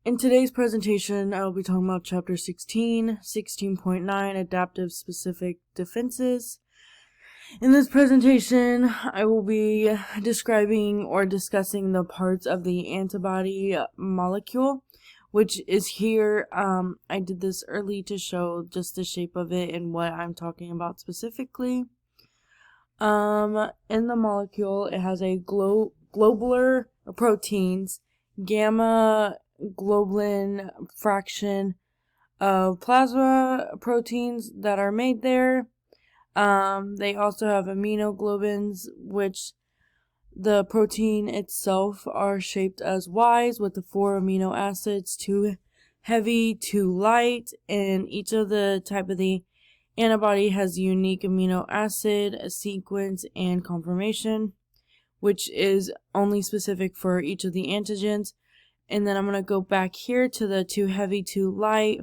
In today's presentation, I will be talking about Chapter 16, 16.9, Adaptive Specific Defenses. In this presentation, I will be describing or discussing the parts of the antibody molecule, which is here. I did this early to show just the shape of it and what I'm talking about specifically. In the molecule, it has a globular proteins, gamma globulin fraction of plasma proteins that are made there. They also have immunoglobulins, which the protein itself are shaped as Ys with the 4 amino acids, 2 heavy, 2 light, and each of the type of the antibody has a unique amino acid, a sequence, and conformation, which is only specific for each of the antigens. And then I'm going to go back here to the 2 heavy, 2 light.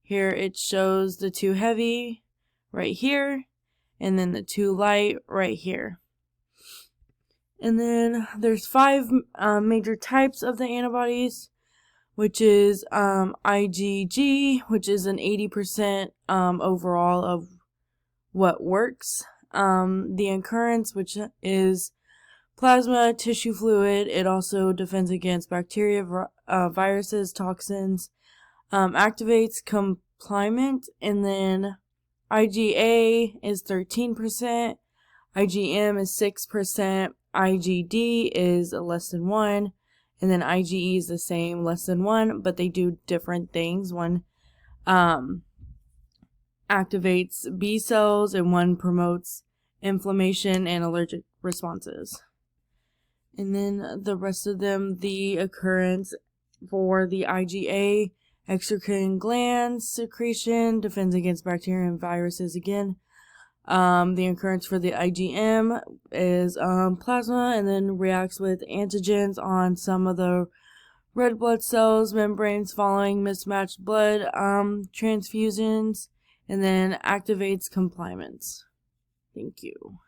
Here it shows the 2 heavy right here, and then the 2 light right here. And then there's 5 major types of the antibodies, which is IgG, which is an 80% overall of what works. The occurrence, which is plasma, tissue fluid. It also defends against bacteria, viruses, toxins, activates complement, and then IgA is 13%, IgM is 6%, IgD is less than 1, and then IgE is the same, less than 1, but they do different things. One activates B cells, and one promotes inflammation and allergic responses. And then the rest of them, the occurrence for the IgA, exocrine glands secretion, defends against bacteria and viruses again. The occurrence for the IgM is plasma, and then reacts with antigens on some of the red blood cells, membranes following mismatched blood transfusions, and then activates complements. Thank you.